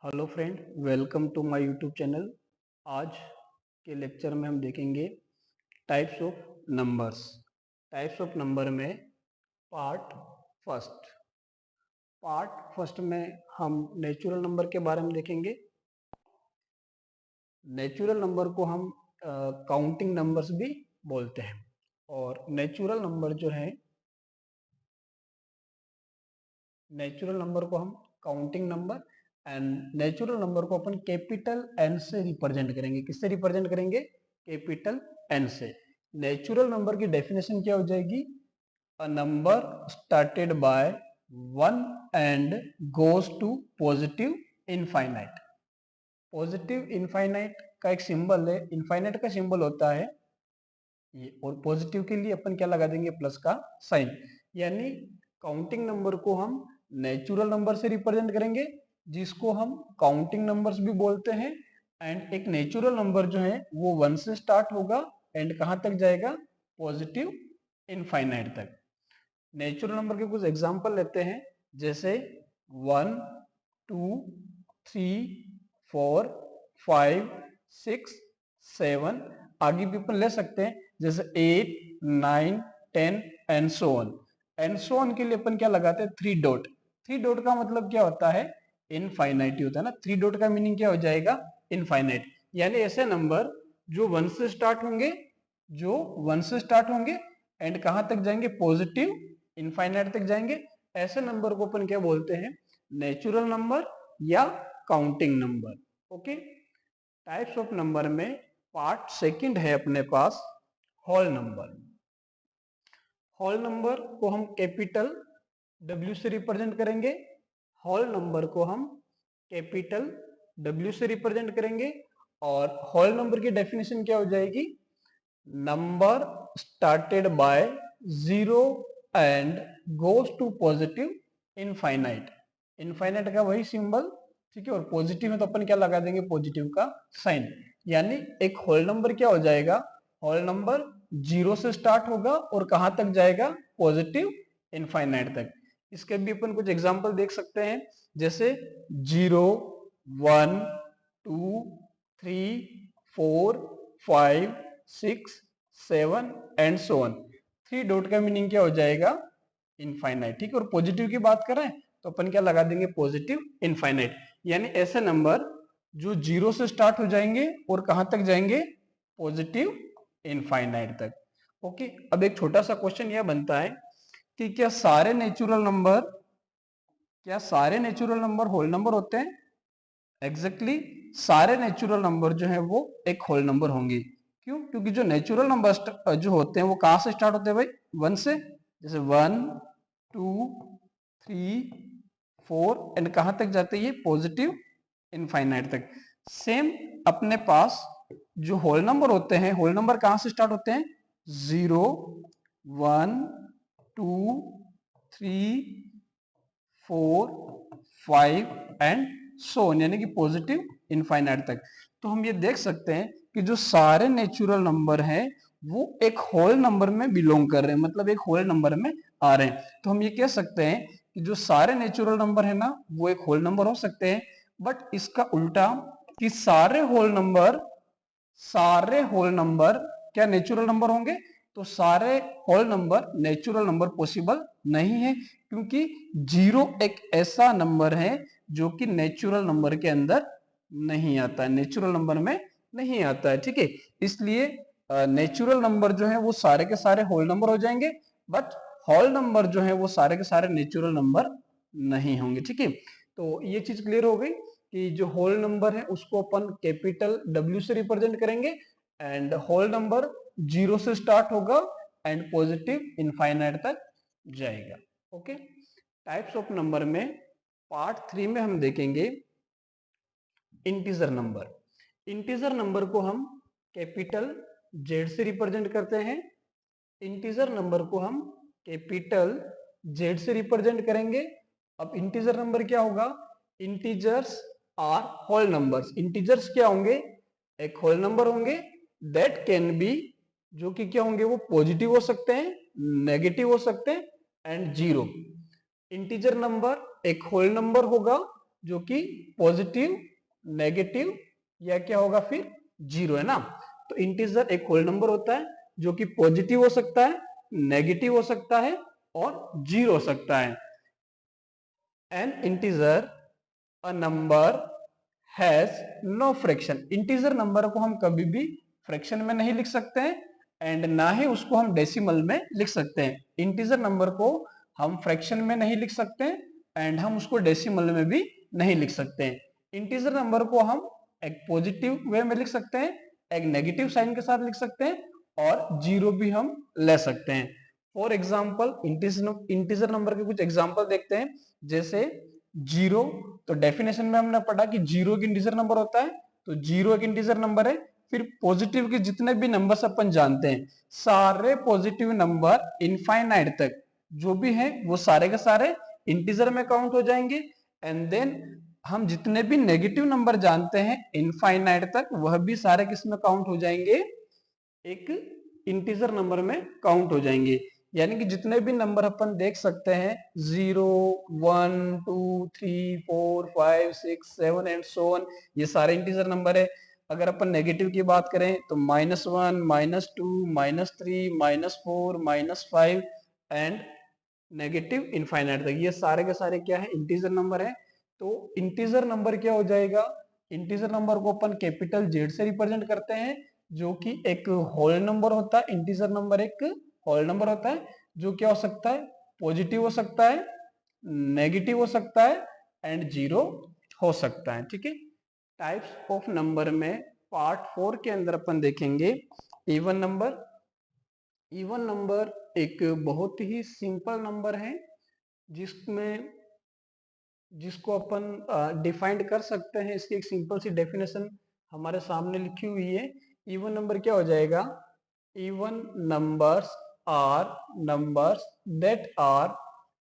Hello friend, welcome to my YouTube channel. आज के lecture में हम देखेंगे types of numbers. Types of number में पार्ट फर्स्ट पार्ट फर्स्ट में हम नेचुरल नंबर के बारे में देखेंगे। नेचुरल नंबर को हम काउंटिंग नंबर्स भी बोलते हैं। और नेचुरल नंबर को हम counting number and natural number को अपन कैपिटल एन से रिप्रेजेंट करेंगे। किससे रिप्रेजेंट करेंगे? कैपिटल एन से। नेचुरल नंबर की डेफिनेशन क्या हो जाएगी? A number started by 1 and goes to positive infinite. Positive infinite का एक सिंबल है, इनफाइनाइट का सिंबल होता है ये, और पॉजिटिव के लिए अपन क्या लगा देंगे? प्लस का साइन। यानी काउंटिंग नंबर को हम नेचुरल नंबर से रिप्रेजेंट करेंगे, जिसको हम काउंटिंग नंबर्स भी बोलते हैं। एंड एक नेचुरल नंबर जो है वो 1 से स्टार्ट होगा एंड कहां तक जाएगा? पॉजिटिव इनफाइनाइट तक। नेचुरल नंबर के कुछ एग्जांपल लेते हैं, जैसे 1, 2, 3, 4, 5, 6, 7। आगे भी अपन ले सकते हैं, जैसे 8, 9, 10 and so on. And so on के लिए अपन क्या लगाते हैं? 3 डॉट। 3 डॉट का मतलब क्या होता है? इनफाइनाइट होता है ना। 3 डॉट का मीनिंग क्या हो जाएगा? इनफाइनाइट। यानी ऐसे नंबर जो 1 से स्टार्ट होंगे, एंड कहां तक जाएंगे? पॉजिटिव इनफाइनाइट तक जाएंगे। ऐसे नंबर को अपन क्या बोलते हैं? नेचुरल नंबर या counting number. Okay. Types of number में पार्ट सेकंड है अपने पास होल नंबर। होल नंबर को हम कैपिटल डब्ल्यू से रिप्रेजेंट करेंगे। होल नंबर को हम कैपिटल डब्ल्यू से रिप्रेजेंट करेंगे। और होल नंबर की डेफिनेशन क्या हो जाएगी? Number started by 0 and goes to positive infinite. Infinite का वही सिंबल, ठीक है। और पॉजिटिव में तो अपन क्या लगा देंगे? पॉजिटिव का साइन। यानी एक होल नंबर क्या हो जाएगा? होल नंबर 0 से स्टार्ट होगा और कहां तक जाएगा? पॉजिटिव इनफाइनाइट तक। इसके भी अपन कुछ एग्जांपल देख सकते हैं, जैसे 0, 1, 2, 3, 4, 5, 6, 7 एंड सो ऑन। 3 डॉट का मीनिंग क्या हो जाएगा? इनफाइनाइट। ठीक है। और पॉजिटिव की बात करें तो अपन क्या लगा देंगे? Positive infinite. यानी ऐसे नंबर जो 0 से स्टार्ट हो जाएंगे और कहां तक जाएंगे? पॉजिटिव इनफाइनाइट तक। ओके। अब एक छोटा सा क्वेश्चन यह बनता है कि क्या सारे नेचुरल नंबर होल नंबर होते हैं? एग्जैक्टली सारे नेचुरल नंबर जो है वो एक होल नंबर होंगे। क्यों? क्योंकि जो नेचुरल नंबर जो होते हैं वो कहां से स्टार्ट होते हैं भाई? 1 से। जैसे 1, 2, 3, 4 एंड कहां तक जाते हैं? ये पॉजिटिव इनफाइनाइट तक। सेम अपने पास जो होल नंबर होते हैं, होल नंबर कहां से स्टार्ट होते हैं? 0, 1, 2, 3, 4, 5 एंड सो ऑन, यानी कि पॉजिटिव इनफाइनाइट तक। तो हम ये देख सकते हैं कि जो सारे नेचुरल नंबर हैं वो एक होल नंबर में बिलोंग कर रहे हैं, मतलब एक होल नंबर में आ रहे हैं। तो हम ये कह सकते हैं कि जो सारे नेचुरल नंबर है ना वो एक होल नंबर हो सकते हैं। बट इसका उल्टा, कि सारे होल नंबर क्या नेचुरल नंबर होंगे? तो सारे whole number natural number possible नहीं है, क्योंकि 0 एक ऐसा नंबर है जो कि नेचुरल नंबर के अंदर नहीं आता है, नेचुरल नंबर में नहीं आता है। ठीक है। इसलिए नेचुरल नंबर जो है वो सारे के सारे होल नंबर हो जाएंगे, बट होल नंबर जो है वो सारे के सारे नेचुरल नंबर नहीं होंगे। ठीक है। तो ये चीज क्लियर हो गई कि जो होल नंबर है उसको अपन कैपिटल डब्ल्यू से रिप्रेजेंट करेंगे एंड होल नंबर 0 से स्टार्ट होगा एंड पॉजिटिव इनफाइनाइट तक जाएगा। ओके। टाइप्स ऑफ नंबर में पार्ट 3 में हम देखेंगे इंटीजर नंबर। इंटीजर नंबर को हम कैपिटल जेड से रिप्रेजेंट करते हैं। इंटीजर नंबर को हम कैपिटल जेड से रिप्रेजेंट करेंगे। अब इंटीजर नंबर क्या होगा? Integers are whole numbers. Integers क्या होंगे? एक होल नंबर होंगे दैट कैन बी, जो कि क्या होंगे? वो पॉजिटिव हो सकते हैं, नेगेटिव हो सकते हैं एंड जीरो। इंटीजर नंबर एक होल नंबर होगा जो कि पॉजिटिव, नेगेटिव या क्या होगा फिर जीरो, है ना। तो इंटीजर एक होल नंबर होता है जो कि पॉजिटिव हो सकता है, नेगेटिव हो सकता है और जीरो हो सकता है। An integer a number has no fraction. Integer number को हम कभी भी फ्रैक्शन में नहीं लिख सकते हैं एंड ना ही उसको हम डेसिमल में लिख सकते हैं। इंटीजर नंबर को हम फ्रैक्शन में नहीं लिख सकते हैं एंड हम उसको डेसिमल में भी नहीं लिख सकते हैं। इंटीजर नंबर को हम एक पॉजिटिव वे में लिख सकते हैं, एक नेगेटिव साइन के साथ लिख सकते हैं और जीरो भी हम ले सकते हैं। फॉर एग्जाम्पल इंटीजर नंबर के कुछ एग्जाम्पल देखते हैं, जैसे जीरो। तो डेफिनेशन में हमने पढ़ा कि जीरो एक इंटीजर नंबर होता है, तो जीरो एक इंटीजर नंबर है। फिर पॉजिटिव के जितने भी नंबर्स अपन जानते हैं, सारे पॉजिटिव नंबर इनफाइनाइट तक जो भी हैं वो सारे के सारे इंटीजर में काउंट हो जाएंगे। एंड देन हम जितने भी नेगेटिव नंबर जानते हैं इनफाइनाइट तक, वह भी सारे किस में काउंट हो जाएंगे, एक इंटीजर नंबर में काउंट हो जाएंगे। यानी कि जितने भी नंबर अपन देख सकते हैं 0, 1, 2, 3, 4, 5, 6, 7 एंड सो ऑन, ये सारे इंटीजर नंबर है। अगर अपन नेगेटिव की बात करें तो -1, -2, -3, -4, -5 एंड नेगेटिव इनफाइनाइट तक, ये सारे के सारे क्या है, इंटीजर नंबर है। तो इंटीजर नंबर क्या हो जाएगा, इंटीजर नंबर को अपन कैपिटल जेड से रिप्रेजेंट करते हैं, जो कि एक होल नंबर होता है। इंटीजर नंबर एक होल नंबर होता है जो क्या हो सकता है, पॉजिटिव हो सकता है, नेगेटिव हो सकता है एंड जीरो हो सकता है। ठीक है। टाइप्स ऑफ नंबर में पार्ट 4 के अंदर अपन देखेंगे इवन नंबर। इवन नंबर एक बहुत ही सिंपल नंबर है जिसमें जिसको अपन डिफाइंड कर सकते हैं। इसकी एक सिंपल सी डेफिनेशन हमारे सामने लिखी हुई है। इवन नंबर क्या हो जाएगा, even numbers are numbers that are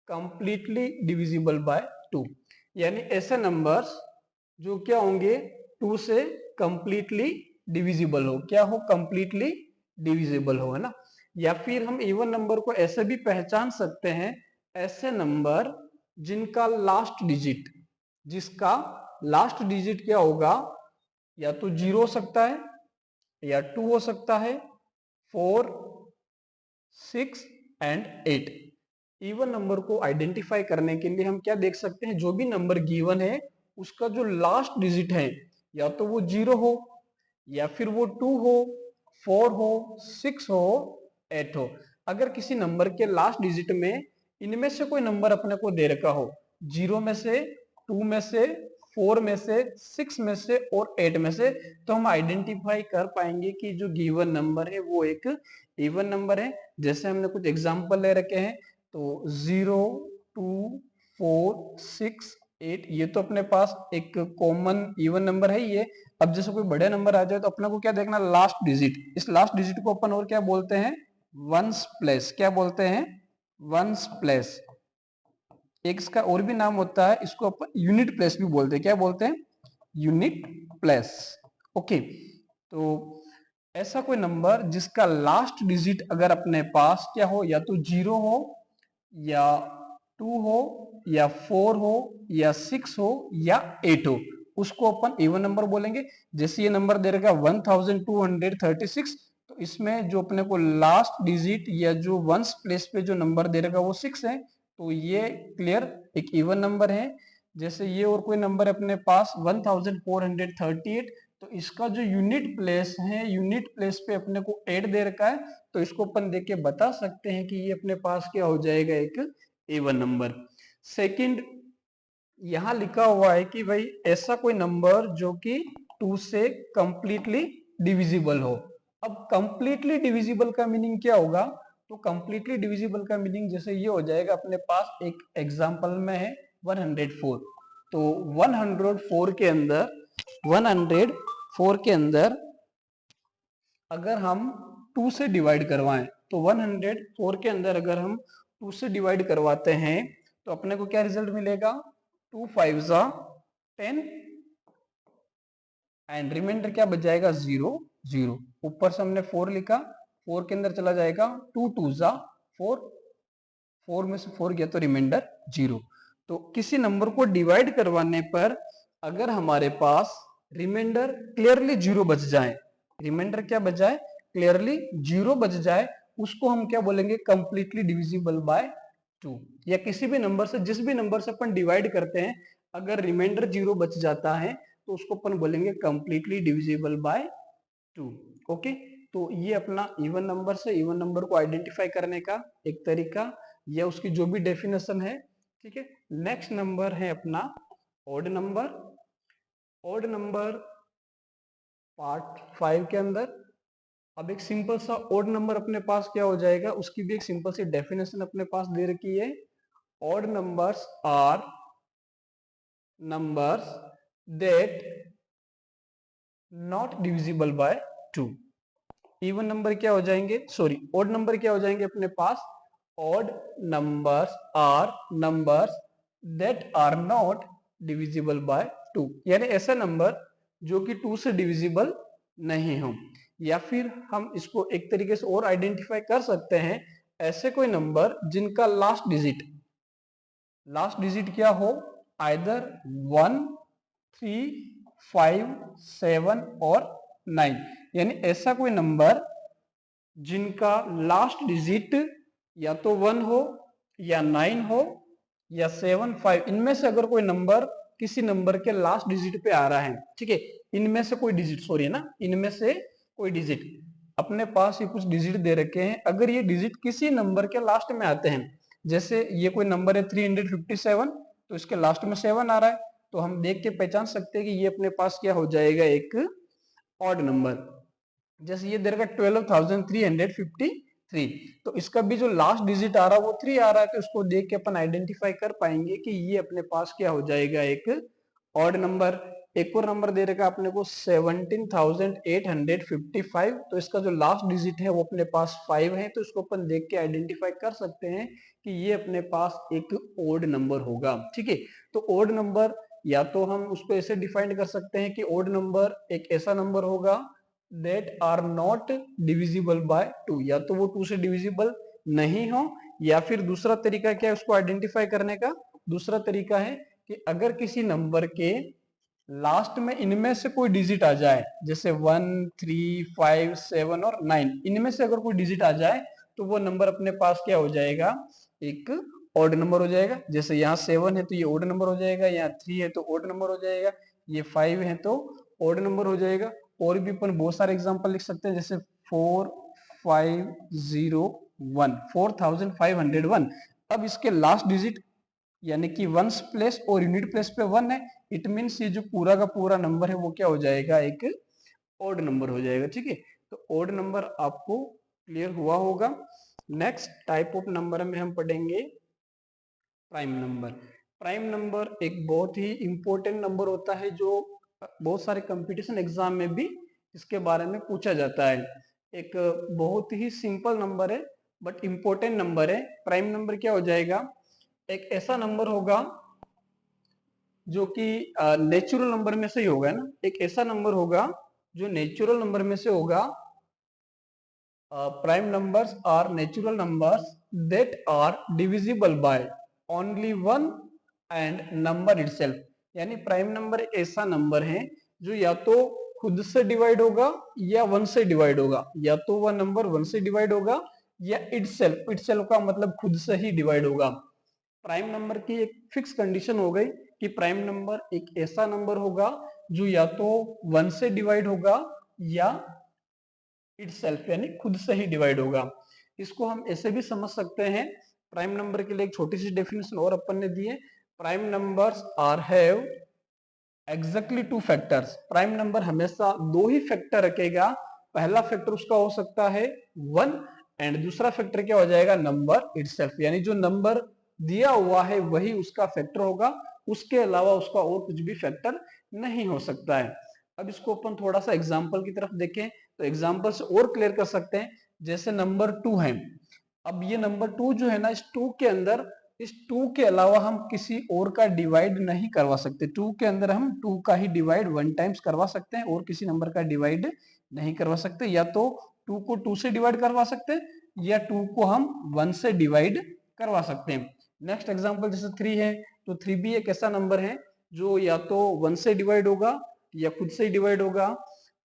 completely divisible by 2। यानी ऐसे नंबर्स जो क्या होंगे 2 से कंप्लीटली डिविजिबल हो, क्या हो, कंप्लीटली डिविजिबल हो, है ना। या फिर हम इवन नंबर को ऐसे भी पहचान सकते हैं, ऐसे नंबर जिनका लास्ट डिजिट, जिसका लास्ट डिजिट क्या होगा, या तो 0 हो सकता है या 2 हो सकता है, 4, 6 एंड 8। इवन नंबर को आइडेंटिफाई करने के लिए हम क्या देख सकते हैं, जो भी नंबर गिवन है उसका जो लास्ट डिजिट है या तो वो 0 हो या फिर वो 2 हो, 4 हो, 6 हो, 8 हो। अगर किसी नंबर के लास्ट डिजिट में इनमें से कोई नंबर अपने को दे रखा हो, 0 में से, 2 में से, 4 में से, 6 में से और 8 में से, तो हम आइडेंटिफाई कर पाएंगे कि जो गिवन नंबर है वो एक इवन नंबर है। जैसे हमने कुछ एग्जांपल ले रखे हैं, तो 0, 2, 4, 6, 8 ये तो अपने पास एक कॉमन इवन नंबर है ये। अब जैसे कोई बड़े नंबर आ जाए तो अपने को क्या देखना, लास्ट डिजिट। इस लास्ट डिजिट को अपन और क्या बोलते हैं, वंस प्लेस। क्या बोलते हैं, वंस प्लेस। एक इसका और भी नाम होता है, इसको अपन यूनिट प्लेस भी बोलते हैं। क्या बोलते हैं, यूनिट प्लेस। ओके। तो ऐसा कोई नंबर जिसका लास्ट डिजिट अगर अपने पास क्या हो, या तो 0 हो या 2 हो या 4 हो या 6 हो या 8 हो, उसको अपन इवन नंबर बोलेंगे। जैसे ये नंबर दे रखा 1236, तो इसमें जो अपने को लास्ट डिजिट या जो वंस प्लेस पे जो नंबर दे रखा वो 6 है, तो ये क्लियर एक इवन नंबर है। जैसे ये और कोई नंबर अपने पास 1438, तो इसका जो यूनिट प्लेस है, यूनिट प्लेस पे अपने को 8 दे रखा है, तो इसको अपन देख के बता सकते हैं कि ये अपने पास क्या हो जाएगा, एक इवन नंबर। सेकंड, यहां लिखा हुआ है कि भाई ऐसा कोई नंबर जो कि 2 से कंप्लीटली डिविजिबल हो। अब कंप्लीटली डिविजिबल का मीनिंग क्या होगा, तो कंप्लीटली डिविजिबल का मीनिंग जैसे ये हो जाएगा, अपने पास एक एग्जांपल में है 104। तो 104 के अंदर 104 के अंदर अगर हम 2 से डिवाइड करवाएं, तो 104 के अंदर अगर हम 2 से डिवाइड करवाते हैं तो अपने को क्या रिजल्ट मिलेगा, 2 5 जा 10 एंड रिमाइंडर क्या बच जाएगा, 0 0। ऊपर से हमने 4 लिखा, 4 के अंदर चला जाएगा 2 2 जा 4, 4 में से 4 गया तो रिमाइंडर 0। तो किसी नंबर को डिवाइड करवाने पर अगर हमारे पास रिमाइंडर क्लियरली 0 बच जाए, रिमाइंडर क्या बच जाए, क्लियरली 0 बच जाए, उसको हम क्या बोलेंगे, कंप्लीटली डिविजिबल बाय 2। या किसी भी नंबर से, जिस भी नंबर से अपन डिवाइड करते हैं, अगर रिमाइंडर 0 बच जाता है तो उसको अपन बोलेंगे कंप्लीटली डिविजिबल बाय 2। ओके, तो ये अपना इवन नंबर से इवन नंबर को आइडेंटिफाई करने का एक तरीका, या उसकी जो भी डेफिनेशन है। ठीक है, नेक्स्ट नंबर है अपना odd number. Odd number part 5 के अंदर अब एक सिंपल सा ऑड नंबर अपने पास क्या हो जाएगा, उसकी भी एक सिंपल सी डेफिनेशन अपने पास दे रखी है। Odd numbers are numbers that not divisible by 2। Even number क्या हो जाएंगे, सॉरी ऑड नंबर क्या हो जाएंगे अपने पास, odd numbers are numbers that are not divisible by 2, यानी ऐसा नंबर जो कि 2 से डिविजिबल नहीं हो। या फिर हम इसको एक तरीके से और आइडेंटिफाई कर सकते हैं, ऐसे कोई नंबर जिनका लास्ट डिजिट क्या हो, आइदर 1, 3, 5, 7 और 9, यानी ऐसा कोई नंबर जिनका लास्ट डिजिट या तो 1 हो या 9 हो या 7, 5, इनमें से अगर कोई नंबर किसी नंबर के लास्ट डिजिट पे आ रहा है, ठीक है, इनमें से कोई डिजिट, सॉरी है ना, इनमें से कोई डिजिट, अपने पास ये कुछ डिजिट दे रखे हैं, अगर ये डिजिट किसी नंबर के लास्ट में आते हैं, जैसे ये कोई नंबर है 357, तो इसके लास्ट में 7 आ रहा है, तो हम देख के पहचान सकते हैं कि ये अपने पास क्या हो जाएगा, एक ऑड नंबर। जैसे ये दे रखा 12,353, तो इसका भी जो लास्ट डिजिट आ रहा है वो 3 आ रहा है, तो इसको देख के अपन आइडेंटिफाई कर पाएंगे कि ये अपने पास क्या हो जाएगा, एक ऑड नंबर। एक और नंबर दे रखा अपने को 17,855, तो इसका जो लास्ट डिजिट है वो अपने पास 5 है, तो इसको अपन देख के आइडेंटिफाई कर सकते हैं कि ये अपने पास एक ऑड नंबर होगा। ठीक है, तो ऑड नंबर या तो हम उसको ऐसे डिफाइन कर सकते हैं कि ऑड नंबर एक ऐसा नंबर होगा that are not divisible by 2, या तो वो 2 से डिविजिबल नहीं हो, या फिर दूसरा तरीका क्या है उसको आइडेंटिफाई करने का, दूसरा तरीका है कि अगर किसी नंबर के लास्ट में इनमें से कोई डिजिट आ जाए, जैसे 1, 3, 5, 7 और 9, इनमें से अगर कोई डिजिट आ जाए तो वो नंबर अपने पास क्या हो जाएगा, एक ऑड नंबर हो जाएगा। जैसे यहाँ 7 है तो ये ऑड नंबर हो जाएगा, यहाँ 3 है तो ऑड नंबर हो जाएगा, ये 5 है तो ऑड नंबर हो जाएगा। और भी अपन बहुत सारे एग्जांपल लिख सकते हैं, जैसे 4501, 4501। अब इसके लास्ट डिजिट यानी कि वंस प्लेस और यूनिट प्लेस पे 1 है, इट मींस ये जो पूरा का पूरा नंबर है वो क्या हो जाएगा, एक ऑड नंबर हो जाएगा। ठीक है, तो ऑड नंबर आपको क्लियर हुआ होगा। नेक्स्ट टाइप ऑफ नंबर में हम पढ़ेंगे प्राइम नंबर। प्राइम नंबर एक बहुत ही इंपॉर्टेंट नंबर होता है, जो बहुत सारे कंपटीशन एग्जाम में भी इसके बारे में पूछा जाता है। एक बहुत ही सिंपल नंबर है बट इंपॉर्टेंट नंबर है। प्राइम नंबर क्या हो जाएगा, एक ऐसा नंबर होगा जो कि नेचुरल नंबर में से ही होगा ना, एक ऐसा नंबर होगा जो नेचुरल नंबर में से होगा। prime numbers are natural numbers that are divisible by only one and number itself, यानी प्राइम नंबर एक ऐसा नंबर है जो या तो खुद से डिवाइड होगा या 1 से डिवाइड होगा, या तो वह नंबर 1 से डिवाइड होगा या इटसेल्फ का मतलब खुद से ही डिवाइड होगा। प्राइम नंबर की एक फिक्स कंडीशन हो गई कि प्राइम नंबर एक ऐसा नंबर होगा जो या तो 1 से डिवाइड होगा या इटसेल्फ यानी खुद से ही डिवाइड होगा। इसको हम ऐसे भी समझ सकते हैं, प्राइम नंबर के लिए एक छोटी सी डेफिनेशन और अपन ने दी है, prime numbers are have exactly 2 factors. Prime number हमेशा 2 ही फैक्टर रखेगा, पहला फैक्टर उसका हो सकता है 1 एंड दूसरा फैक्टर क्या हो जाएगा, नंबर इटसेल्फ, यानी जो नंबर दिया हुआ है वही उसका फैक्टर होगा, उसके अलावा उसका और कुछ भी फैक्टर नहीं हो सकता है। अब इसको अपन थोड़ा सा एग्जांपल की तरफ देखें तो एग्जांपल से और क्लियर कर सकते हैं। जैसे नंबर 2 है, अब ये नंबर 2 जो है ना, इस 2 के अंदर इस 2 के अलावा हम किसी और का डिवाइड नहीं करवा सकते। 2 के अंदर हम 2 का ही डिवाइड 1 टाइम्स करवा सकते हैं और किसी नंबर का डिवाइड नहीं करवा सकते। या तो 2 को 2 से डिवाइड करवा सकते हैं या 2 को हम 1 से डिवाइड करवा सकते हैं। नेक्स्ट एग्जांपल जैसे 3 है, तो 3 भी एक ऐसा नंबर है जो या तो 1 से डिवाइड होगा या खुद से ही डिवाइड होगा।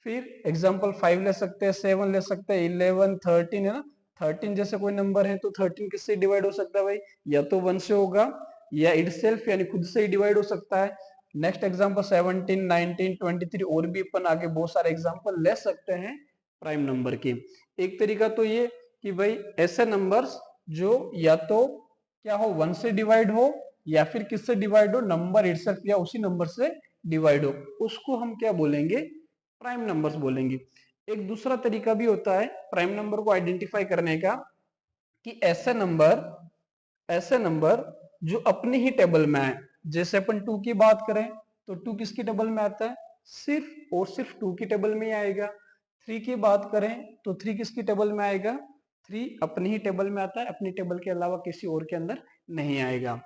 फिर एग्जांपल 5 ले सकते हैं, 7 ले सकते हैं, 11, 13 है ना। 13 जैसे कोई नंबर है तो 13 किससे डिवाइड हो सकता है भाई, या तो 1 से होगा या इटसेल्फ यानी खुद से ही डिवाइड हो सकता है। नेक्स्ट एग्जांपल 17, 19, 23 और भी अपन आगे बहुत सारे एग्जांपल ले सकते हैं प्राइम नंबर के। एक तरीका तो ये कि भाई ऐसे नंबर्स जो या तो क्या हो 1 से डिवाइड हो या फिर किससे डिवाइड हो, नंबर इटसेल्फ या उसी नंबर से डिवाइड हो, उसको हम क्या बोलेंगे, प्राइम नंबर्स बोलेंगे। एक दूसरा तरीका भी होता है प्राइम नंबर को आइडेंटिफाई करने का कि ऐसे नंबर जो अपनी ही टेबल में आए। जैसे अपन 2 की बात करें तो 2 किसकी टेबल में आता है, सिर्फ और सिर्फ 2 की टेबल में आएगा। 3 की बात करें तो 3 किसकी टेबल में आएगा, 3 अपनी ही टेबल में आता है, अपनी टेबल के अलावा किसी और के अंदर नहीं आएगा।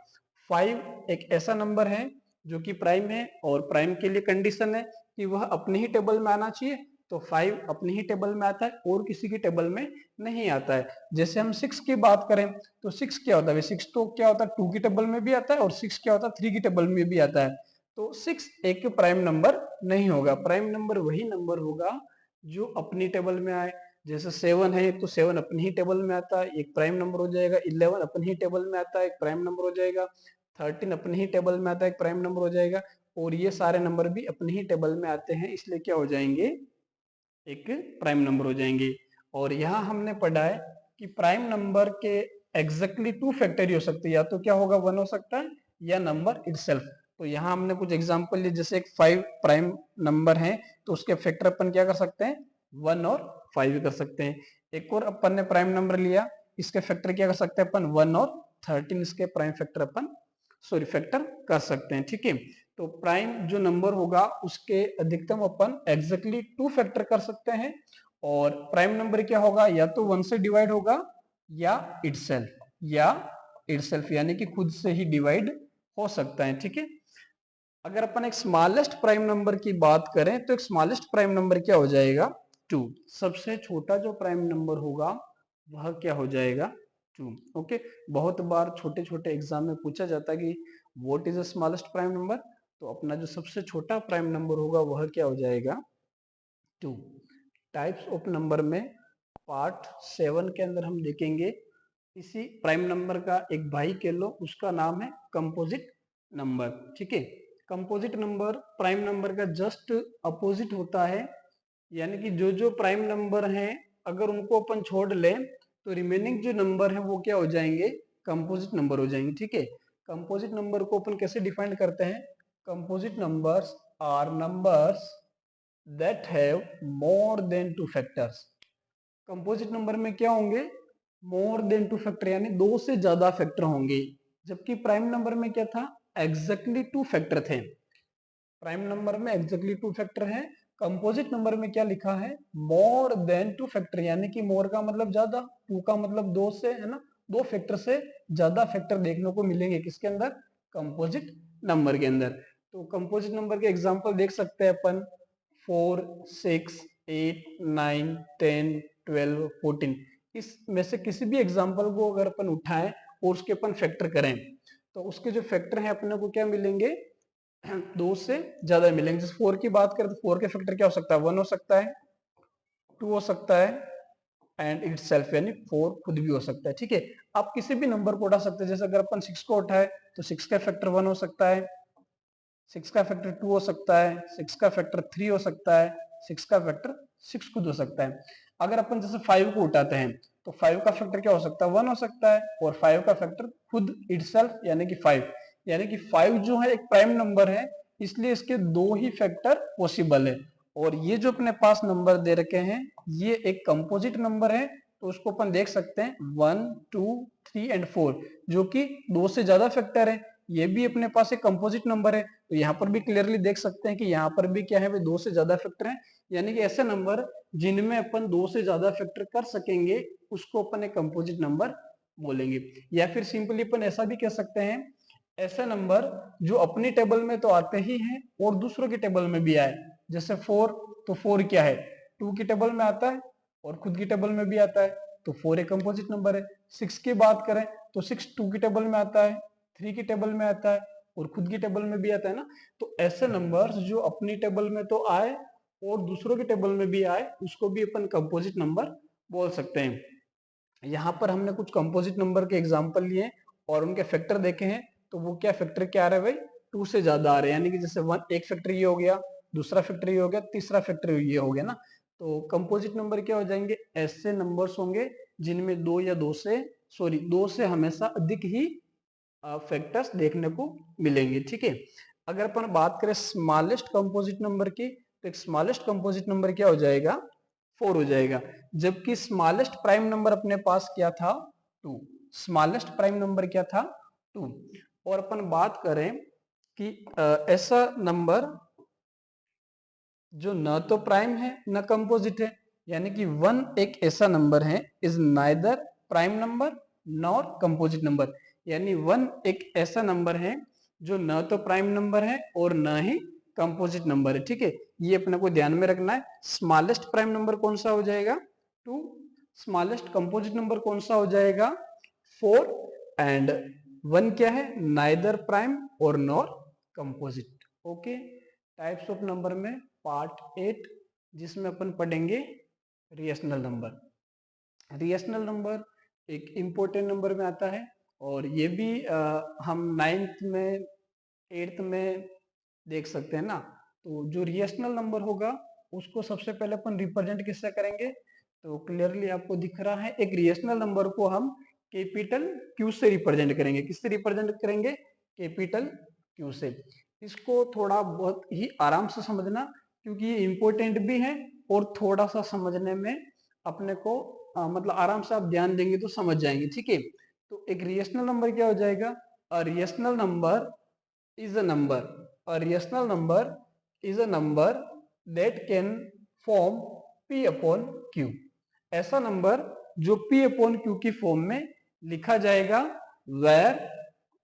5 एक ऐसा नंबर है जो कि प्राइम है और प्राइम के लिए कंडीशन है कि वह अपनी ही टेबल में आना चाहिए, तो 5 अपनी ही टेबल में आता है और किसी की टेबल में नहीं आता है। जैसे हम 6 की बात करें तो 6 क्या होता है, 6 तो क्या होता है 2 की टेबल में भी आता है और 6 क्या होता है 3 की टेबल में भी आता है। तो 6 एक प्राइम नंबर नहीं होगा। प्राइम नंबर वही नंबर होगा जो अपनी टेबल में आए। जैसे 7 है तो 7 अपनी ही टेबल में आता है, एक प्राइम नंबर हो जाएगा। 11 अपनी ही टेबल में आता है, एक प्राइम नंबर हो जाएगा। 13 अपनी ही टेबल में आता है, एक प्राइम नंबर हो जाएगा। और ये सारे नंबर भी अपनी ही टेबल में आते हैं, इसलिए क्या हो जाएंगे, एक प्राइम नंबर हो जाएंगे। और यहाँ हमने पढ़ा है कि प्राइम नंबर के एग्जैक्टली 2 फैक्टर ही हो सकते हैं, या तो क्या होगा 1 हो सकता है या नंबर इटसेल्फ। तो यहाँ हमने कुछ एग्जांपल लिए, जैसे एक 5 प्राइम नंबर है तो उसके फैक्टर अपन क्या कर सकते हैं, 1 और 5 कर सकते हैं। एक और अपन ने प्राइम नंबर लिया, इसके फैक्टर क्या कर सकते हैं अपन, 1 और 13 इसके प्राइम फैक्टर अपन फैक्टर कर सकते हैं। ठीक है, तो प्राइम जो नंबर होगा उसके अधिकतम अपन एग्जैक्टली 2 फैक्टर कर सकते हैं। और प्राइम नंबर क्या होगा, या तो 1 से डिवाइड होगा या इटसेल्फ यानी कि खुद से ही डिवाइड हो सकता है। ठीक है, अगर अपन एक स्मॉलेस्ट प्राइम नंबर की बात करें तो एक स्मॉलेस्ट प्राइम नंबर क्या हो जाएगा, 2। सबसे छोटा जो प्राइम नंबर होगा वह क्या हो जाएगा, 2। ओके, बहुत बार छोटे छोटे एग्जाम में पूछा जाता है कि what is the smallest prime number, तो अपना जो सबसे छोटा प्राइम नंबर होगा वह क्या हो जाएगा, 2। टाइप्स ऑफ नंबर में पार्ट 7 के अंदर हम देखेंगे इसी प्राइम नंबर का एक भाई कह लो, उसका नाम है कंपोजिट नंबर। ठीक है, कंपोजिट नंबर प्राइम नंबर का जस्ट अपोजिट होता है, यानी कि जो जो प्राइम नंबर हैं अगर उनको अपन छोड़ लें तो रिमेनिंग जो नंबर है वो क्या हो जाएंगे, कंपोजिट नंबर हो जाएंगे। ठीक है, कंपोजिट नंबर को अपन कैसे डिफाइन करते हैं, composite numbers are numbers that have more than 2 factors. Composite number में क्या होंगे, मोर देन 2 फैक्टर यानी 2 से ज्यादा फैक्टर होंगे। जबकि प्राइम नंबर में क्या था, एग्जैक्टली 2 फैक्टर थे। प्राइम नंबर में एग्जैक्टली 2 फैक्टर है, कंपोजिट नंबर में क्या लिखा है, मोर देन 2 फैक्टर, यानी कि मोर का मतलब ज्यादा, 2 का मतलब 2 से, है ना, 2 फैक्टर से ज्यादा फैक्टर देखने को मिलेंगे किसके अंदर, कंपोजिट नंबर के अंदर। तो कंपोजिट नंबर के एग्जांपल देख सकते हैं अपन, 4, 6, 8, 9, 10, 12, 14। इसमें से किसी भी एग्जांपल को अगर अपन उठाएं और उसके अपन फैक्टर करें तो उसके जो फैक्टर हैं अपने को क्या मिलेंगे, 2 से ज्यादा मिलेंगे। जैसे 4 की बात करें तो 4 के फैक्टर क्या हो सकता है, 1 हो सकता है, 2 हो सकता है एंड इट सेल्फ यानी 4 खुद भी हो सकता है। ठीक है, आप किसी भी नंबर को उठा सकते हैं। जैसे अगर अपन 6 को उठाए तो 6 का फैक्टर 1 हो सकता है, 6 का फैक्टर 2 हो सकता है, 6 का फैक्टर 3 हो सकता है, 6 का फैक्टर 6 खुद हो सकता है। अगर अपन जैसे 5 को उठाते हैं तो 5 का फैक्टर क्या हो सकता है, 1 हो सकता है, और 5 का फैक्टर खुद इटसेल्फ यानी कि 5। यानी कि 5 जो है एक प्राइम नंबर है, इसलिए इसके 2 ही फैक्टर पॉसिबल है। और ये जो अपने पास नंबर दे रखे हैं ये एक कंपोजिट नंबर है, तो उसको अपन देख सकते हैं 1, 2, 3 एंड 4 जो कि 2 से ज्यादा फैक्टर है। ये भी अपने पास एक कंपोजिट नंबर है, तो यहाँ पर भी क्लियरली देख सकते हैं कि यहाँ पर भी क्या है, वे 2 से ज्यादा फैक्टर हैं। यानी कि ऐसे नंबर जिनमें अपन 2 से ज्यादा फैक्टर कर सकेंगे उसको अपन एक कंपोजिट नंबर बोलेंगे। या फिर सिंपली अपन ऐसा भी कह सकते हैं, ऐसे नंबर जो अपनी टेबल में तो आते ही हैं और दूसरों की टेबल में भी आए। जैसे 4, तो 4 क्या है, 2 की टेबल में आता है और खुद की टेबल में भी आता है। तो 4 एक कंपोजिट नंबर है। 6 की बात करें तो 6 2 की टेबल में आता है, 3 की टेबल में आता है और खुद की टेबल में भी आता है ना। तो ऐसे नंबर्स जो अपनी टेबल में तो आए और दूसरों की टेबल में भी आए, उसको भी अपन कंपोजिट नंबर बोल सकते हैं। यहाँ पर हमने कुछ कंपोजिट नंबर के एग्जांपल लिए और उनके फैक्टर देखे हैं। तो वो क्या फैक्टर क्या आ रहा है भाई, 2 से ज्यादा आ रहे हैं, यानी कि जैसे एक फैक्टर ये हो गया, दूसरा फैक्टर ये हो गया, तीसरा फैक्टर ये हो गया ना। तो कंपोजिट नंबर क्या हो जाएंगे, ऐसे नंबर्स होंगे जिनमें दो से हमेशा अधिक ही फैक्टर्स देखने को मिलेंगे। ठीक है, अगर अपन बात करें स्मॉलेस्ट कंपोजिट नंबर की, तो एक स्मॉलेस्ट कंपोजिट नंबर क्या हो जाएगा, 4 हो जाएगा। जबकि स्मॉलेस्ट प्राइम नंबर अपने पास क्या था, 2। स्मॉलेस्ट प्राइम नंबर क्या था, 2। और अपन बात करें कि ऐसा नंबर जो न तो प्राइम है न कंपोजिट है, यानी कि 1 एक ऐसा नंबर है, is neither prime number nor composite number. यानी 1 एक ऐसा नंबर है जो न तो प्राइम नंबर है और न ही कंपोजिट नंबर है। ठीक है, ये अपने को ध्यान में रखना है। स्मॉलेस्ट प्राइम नंबर कौन सा हो जाएगा, 2। स्मॉलेस्ट कंपोजिट नंबर कौन सा हो जाएगा, 4। एंड 1 क्या है, नाइदर प्राइम और nor composite. Okay, types of number में पार्ट 8, जिसमें अपन पढ़ेंगे रिएशनल नंबर। रिएशनल नंबर एक इम्पोर्टेंट नंबर में आता है और ये भी हम 9th में 8th में देख सकते हैं ना। तो जो रिएशनल नंबर होगा उसको सबसे पहले अपन रिप्रेजेंट किससे करेंगे, तो क्लियरली आपको दिख रहा है, एक रिएशनल नंबर को हम कैपिटल क्यू से रिप्रेजेंट करेंगे। किससे रिप्रेजेंट करेंगे, कैपिटल क्यू से। इसको थोड़ा बहुत ही आराम से समझना, क्योंकि ये इंपॉर्टेंट भी है और थोड़ा सा समझने में अपने को मतलब आराम से आप ध्यान देंगे तो समझ जाएंगे। ठीक है, तो एक रिएशनल नंबर क्या हो जाएगा, अ रिएशनल number is a number. A rational number is a number that can form p upon q. ऐसा नंबर जो p upon q की फॉर्म में लिखा जाएगा where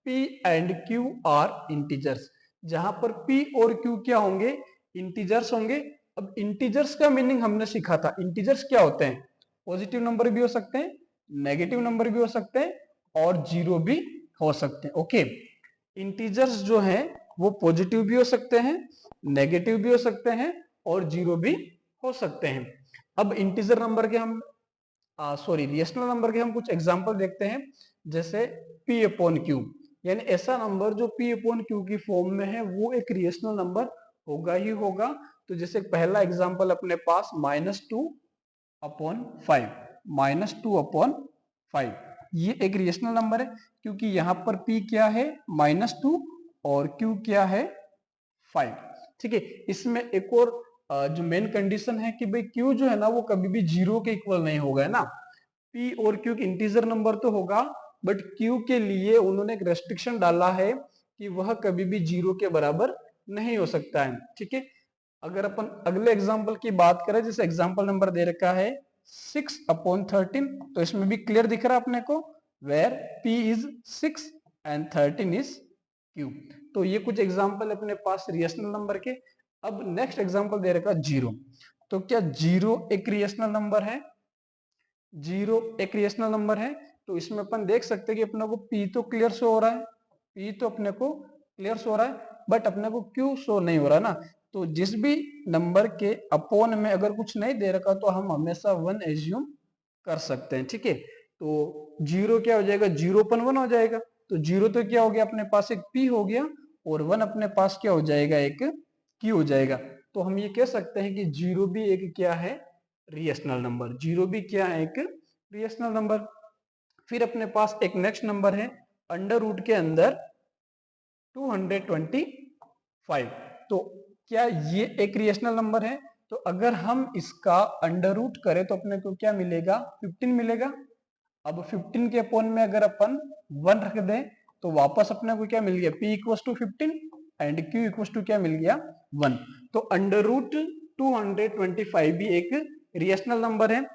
p and q are integers. जहां पर p और q क्या होंगे, इंटीजर्स होंगे। अब इंटीजर्स का मीनिंग हमने सीखा था। इंटीजर्स क्या होते हैं, पॉजिटिव नंबर भी हो सकते हैं, नेगेटिव नंबर भी हो सकते हैं और जीरो भी हो सकते हैं। ओके, इंटीजर्स जो हैं वो पॉजिटिव भी हो सकते हैं, नेगेटिव भी हो सकते हैं और जीरो भी हो सकते हैं। अब इंटीजर नंबर के हम रिएशनल नंबर के हम कुछ एग्जांपल देखते हैं, जैसे p अपॉन q, यानी ऐसा नंबर जो p अपॉन q की फॉर्म में है वो एक रिएशनल नंबर होगा ही होगा। तो जैसे पहला एग्जांपल अपने पास -2 अपॉन 5, -2 अपॉन 5, ये एक रिएशनल नंबर है क्योंकि यहाँ पर p क्या है, -2 और q क्या है, 5। ठीक है, इसमें एक और जो मेन कंडीशन है कि भाई q जो है ना वो कभी भी जीरो के इक्वल नहीं होगा, है ना। p और q इंटीजर नंबर तो होगा, बट q के लिए उन्होंने एक रेस्ट्रिक्शन डाला है कि वह कभी भी जीरो के बराबर नहीं हो सकता है। ठीक है, अगर अपन अगले एग्जाम्पल की बात करें, जैसे एग्जाम्पल नंबर दे रखा है 6 अपॉन 13, तो इसमें भी क्लियर दिख रहा है अपने को where p is 6 and 13 is q। तो ये कुछ एग्जाम्पल अपने पास रिएशनल नंबर के। अब नेक्स्ट एग्जाम्पल दे रखा जीरो, तो क्या जीरो एक रिएशनल नंबर है, जीरो एक रिएशनल नंबर है। तो इसमें अपन देख सकते हैं कि अपने को p तो क्लियर शो हो रहा है, p तो अपने को क्लियर शो हो रहा है, बट अपने को q शो नहीं हो रहा ना। तो जिस भी नंबर के अपॉन में अगर कुछ नहीं दे रखा तो हम हमेशा 1 एज्यूम कर सकते हैं। ठीक है, तो जीरो क्या हो जाएगा, 0 1 हो जाएगा। तो जीरो तो क्या हो गया, अपने पास एक p हो गया और 1 अपने पास क्या हो जाएगा, एक q हो जाएगा। तो हम ये कह सकते हैं कि जीरो भी एक क्या है, रिएशनल नंबर। जीरो भी क्या है, एक रिएशनल नंबर। फिर अपने पास एक नेक्स्ट नंबर है अंडर रूट के अंदर 225। तो क्या ये एक रिएशनल नंबर है, तो अगर हम इसका अंडर रूट करें तो अपने को क्या मिलेगा, 15 मिलेगा। अब 15 के अपॉन में अगर अपन 1 रख दें तो वापस अपने को क्या मिल गया, p equals to 15 and q equals to क्या मिल गया, 1। तो अंडर रूट 225 भी एक रिएशनल नंबर है।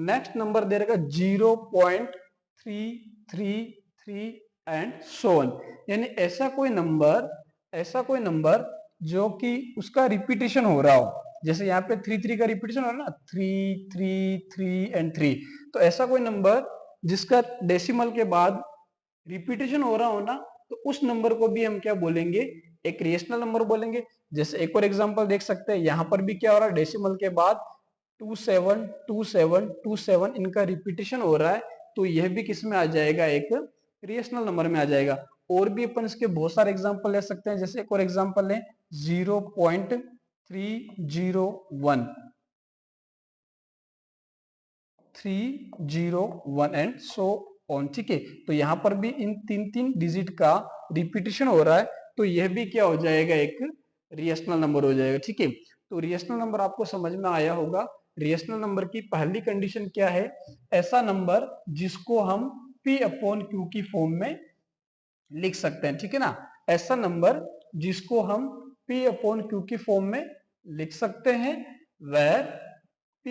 नेक्स्ट नंबर दे रखा 0.333 एंड सो ऑन, यानी ऐसा कोई नंबर जो कि उसका रिपीटेशन हो रहा हो, जैसे यहाँ पे 3 का रिपीटेशन हो रहा है ना, 3 एंड 3, तो ऐसा कोई नंबर जिसका डेसिमल के बाद रिपीटेशन हो रहा हो ना, तो उस नंबर को भी हम क्या बोलेंगे, एक रेशनल नंबर बोलेंगे। जैसे एक और एग्जांपल देख सकते हैं, यहाँ पर भी क्या हो रहा है, डेसिमल के बाद 27 इनका रिपीटेशन हो रहा है, तो यह भी किस में आ जाएगा, एक रेशनल नंबर में आ जाएगा। और भी अपन इसके बहुत सारे एग्जांपल ले सकते हैं। जैसे एक और एग्जांपल है 0.301 एंड सो ऑन, ठीक है। तो यहाँ पर भी इन 3 डिजिट का रिपीटेशन हो रहा है, तो यह भी क्या हो जाएगा, एक रेशनल नंबर हो जाएगा, ठीक है। तो रेशनल नंबर आपको समझ में आया होगा। रेशनल नंबर की पहली कंडीशन क्या है, ऐसा नंबर जिसको हम P अपॉन Q की फॉर्म में लिख सकते हैं, ठीक है ना। ऐसा नंबर जिसको हम P अपॉन Q की फॉर्म में लिख सकते हैं, where P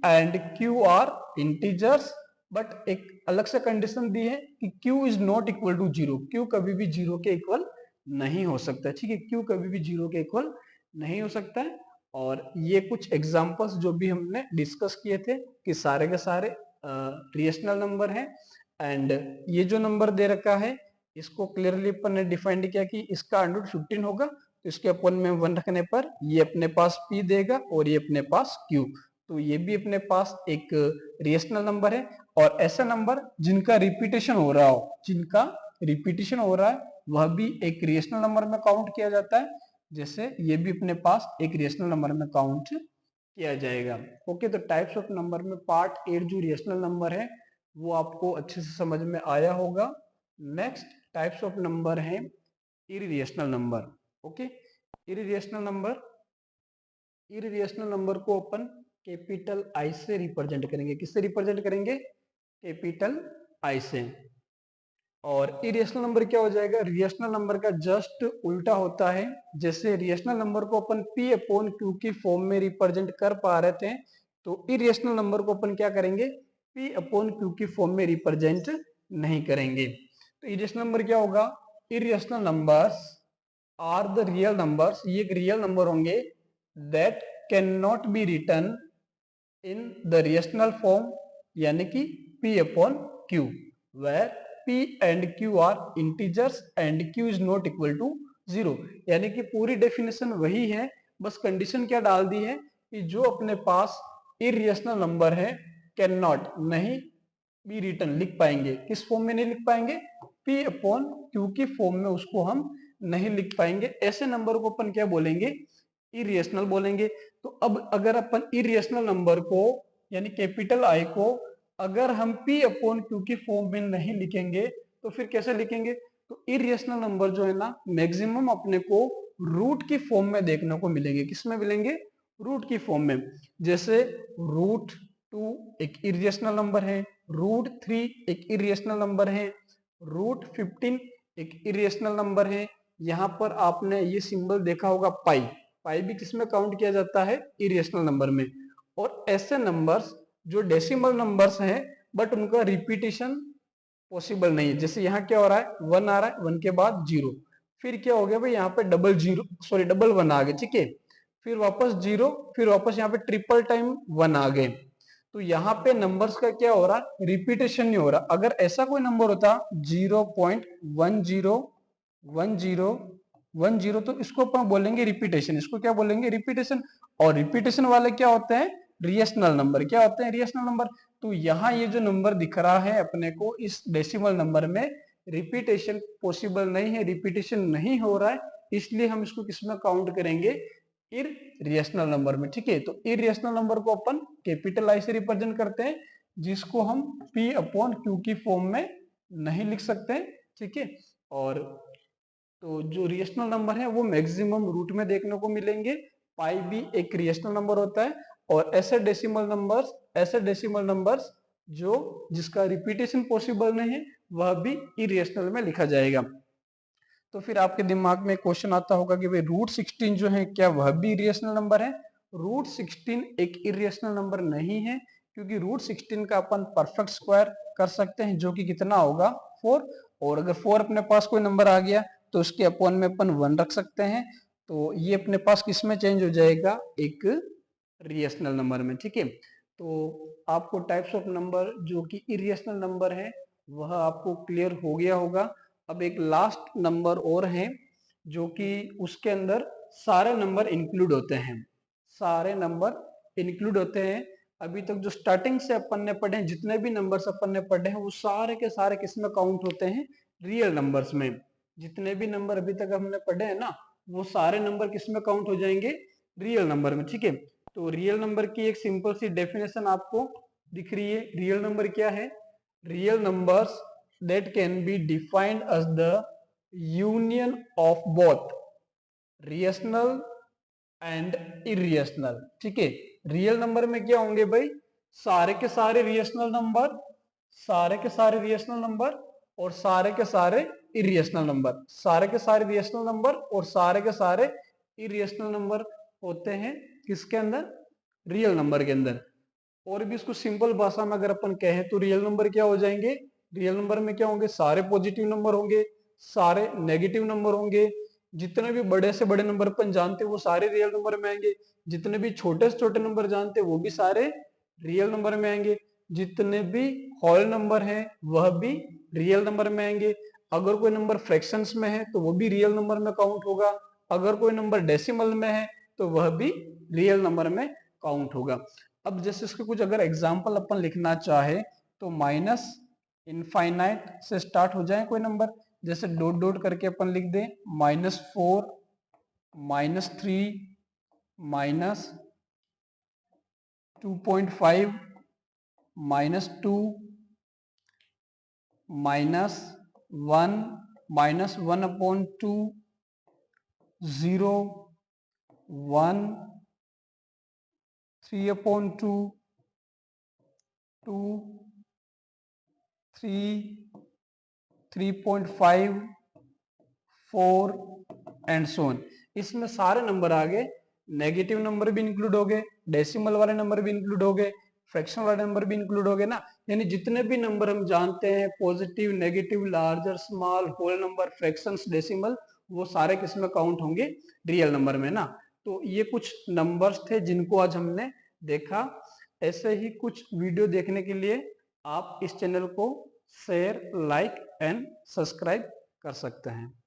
and Q are integers, but एक अलग से कंडीशन दी है कि Q is not equal to 0, Q कभी भी 0 के इक्वल नहीं हो सकता, ठीक है। Q कभी भी 0 के इक्वल नहीं हो सकता है। और ये कुछ एग्जांपल्स जो भी हमने डिस्कस किए थे कि सारे के सारे रेशनल नंबर हैं। एंड ये जो नंबर दे रखा है, इसको क्लियरली अपन ने डिफाइंड किया कि इसका अंडर 15 होगा, तो इसके अपन में 1 रखने पर ये अपने पास P देगा और ये अपने पास Q, तो ये भी अपने पास एक रेशनल नंबर है। और ऐसा नंबर जिनका रिपीटेशन हो रहा हो, जिनका रिपीटेशन हो रहा है, वह भी एक रेशनल नंबर में काउंट किया जाता है। जैसे ये भी अपने पास एक रेशनल नंबर में काउंट किया जाएगा। ओके, तो टाइप्स ऑफ नंबर में पार्ट 8 जो रेशनल नंबर है वो आपको अच्छे से समझ में आया होगा। नेक्स्ट टाइप्स ऑफ नंबर है irrational number. Okay, irrational number को अपन कैपिटल आई से रिप्रेजेंट करेंगे। किससे रिप्रेजेंट करेंगे, कैपिटल आई से। और इरेशनल नंबर क्या हो जाएगा, रिएशनल नंबर का जस्ट उल्टा होता है। जैसे रिएशनल नंबर को अपन P अपॉन Q की फॉर्म में रिप्रेजेंट कर पा रहे थे, तो इरेशनल नंबर को अपन क्या करेंगे, P अपॉन Q की फॉर्म में रिप्रेजेंट नहीं करेंगे। तो इरेशनल नंबर क्या होगा, irrational numbers are the real numbers, ये एक रियल नंबर होंगे, that can not be written in the rational form, यानी कि P upon Q, where P and Q are integers and Q is not equal to 0। यानी कि पूरी definition वही है, बस कंडीशन क्या डाल दी है कि जो अपने पास इरेशनल नंबर है, कैन नॉट, नहीं बी रिटर्न, लिख पाएंगे, किस फॉर्म में नहीं लिख पाएंगे, P अपॉन Q की फॉर्म में उसको हम नहीं लिख पाएंगे। ऐसे नंबर को अपन क्या बोलेंगे, इरेशनल बोलेंगे। तो अब अगर अपन इरेशनल नंबर को यानी कैपिटल आई को अगर हम P अपॉन Q की फॉर्म में नहीं लिखेंगे तो फिर कैसे लिखेंगे, तो इरेशनल नंबर जो है ना, मैक्सिमम अपने को रूट की फॉर्म में देखने को मिलेंगे। किस में मिलेंगे, रूट की फॉर्म में। जैसे रूट 2 एक इरेशनल नंबर है, रूट 3 एक इरेशनल नंबर है, रूट 15 एक इरेशनल नंबर है। यहाँ पर आपने ये सिंबल देखा होगा पाई, पाई भी किसमें काउंट किया जाता है, इरेशनल नंबर में। और ऐसे नंबर्स जो डेसिमल नंबर्स हैं बट उनका रिपीटेशन पॉसिबल नहीं है। जैसे यहाँ क्या हो रहा है, 1 आ रहा है, 1 के बाद 0, फिर क्या हो गया भाई, यहाँ पे डबल 1 आ गए, ठीक है। फिर वापस 0, फिर वापस यहाँ पे ट्रिपल टाइम 1 आ गए। तो यहाँ पे नंबर्स का क्या हो रहा है, रिपीटेशन नहीं हो रहा। अगर ऐसा कोई नंबर होता 0.1010 तो इसको अपन बोलेंगे रिपीटेशन, इसको क्या बोलेंगे, रिपीटेशन। और रिपीटेशन वाले क्या होते हैं, रिएशनल नंबर। क्या होते हैं, रिएशनल नंबर। तो यहाँ ये जो नंबर दिख रहा है अपने को इस डेसिमल नंबर में, रिपीटेशन पॉसिबल नहीं है, रिपीटेशन नहीं हो रहा है, इसलिए हम इसको किसमें काउंट करेंगे, इररेशनल नंबर में, ठीक है। तो इररेशनल नंबर को अपन कैपिटल आई से रिप्रेजेंट करते हैं, जिसको हम P अपॉन Q की फॉर्म में नहीं लिख सकते, ठीक है। और तो जो रेशनल नंबर है वो मैक्सिमम रूट में देखने को मिलेंगे। पाई भी एक रेशनल नंबर होता है। और ऐसे डेसिमल नंबर्स जो जिसका रिपीटेशन पॉसिबल नहीं है, वह भी इरेशनल में लिखा जाएगा। तो फिर आपके दिमाग में क्वेश्चन आता होगा कि भाई रूट 16 जो है क्या वह भी इरेशनल नंबर है। रूट 16 एक इरेशनल नंबर नहीं है, क्योंकि रूट 16 का अपन परफेक्ट स्क्वायर कर सकते हैं, जो कि कितना होगा 4। और अगर 4 अपने पास कोई नंबर आ गया तो उसके अपॉन में अपन 1 रख सकते हैं। तो ये अपने पास किस में चेंज हो जाएगा, एक रेशनल नंबर में। ठीक है, तो आपको टाइप्स ऑफ नंबर जो कि इरेशनल नंबर है वह आपको क्लियर हो गया होगा। अब एक लास्ट नंबर और है जो कि उसके अंदर सारे नंबर इंक्लूड होते हैं, सारे नंबर इंक्लूड होते हैं। अभी तक जो स्टार्टिंग से अपन ने पढ़े, जितने भी नंबर्स अपन ने पढ़े हैं वो सारे के सारे किस में काउंट होते हैं, रियल नंबर्स में। जितने भी नंबर अभी तक हमने पढ़े हैं ना, वो सारे नंबर किस में काउंट हो जाएंगे, रियल नंबर में। ठीक है, तो रियल नंबर की एक सिंपल सी डेफिनेशन आपको दिख रही है। रियल नंबर क्या है, real numbers that can be defined as the union of both rational and irrational. ठीक है, रियल नंबर में क्या होंगे भाई, सारे के सारे रेशनल नंबर, सारे के सारे रेशनल नंबर और सारे के सारे इरेशनल नंबर, सारे के सारे रेशनल नंबर और सारे के सारे इरेशनल नंबर होते हैं किसके अंदर, रियल नंबर के अंदर। और भी इसको सिंपल भाषा में अगर अपन कहें तो रियल नंबर क्या हो जाएंगे, रियल नंबर में क्या होंगे, सारे पॉजिटिव नंबर होंगे, सारे नेगेटिव नंबर होंगे, जितने भी बड़े से बड़े नंबर अपन जानते हैं वो सारे रियल नंबर में आएंगे, जितने भी छोटे से छोटे नंबर जानते हैं वो भी सारे रियल नंबर में आएंगे, जितने भी होल नंबर है वह भी रियल नंबर में आएंगे। अगर कोई नंबर फ्रैक्शंस में है तो वो भी रियल नंबर में काउंट होगा, अगर कोई नंबर डेसिमल में है तो वह भी रियल नंबर में काउंट होगा। अब जैसे इसके कुछ अगर एग्जाम्पल अपन लिखना चाहे तो माइनस इनफाइनाइट से स्टार्ट हो जाए कोई नंबर, जैसे डॉट डॉट करके अपन लिख दें -4 -3 -2.5 -2 -1 -1/2 0 1 3/2 2 3 3.5 4 एंड सो ऑन। इसमें सारे नंबर आ गए, नेगेटिव नंबर भी इंक्लूड हो गए, डेसिमल वाले नंबर भी इंक्लूड हो गए, फ्रैक्शन वाले नंबर भी इंक्लूड हो गए ना। यानी जितने भी नंबर हम जानते हैं, positive, negative, larger, small, whole number, fractions, decimal, वो सारे किसमें काउंट होंगे, रियल नंबर में ना। तो ये कुछ नंबर्स थे जिनको आज हमने देखा। ऐसे ही कुछ वीडियो देखने के लिए आप इस चैनल को शेयर, लाइक एंड सब्सक्राइब कर सकते हैं।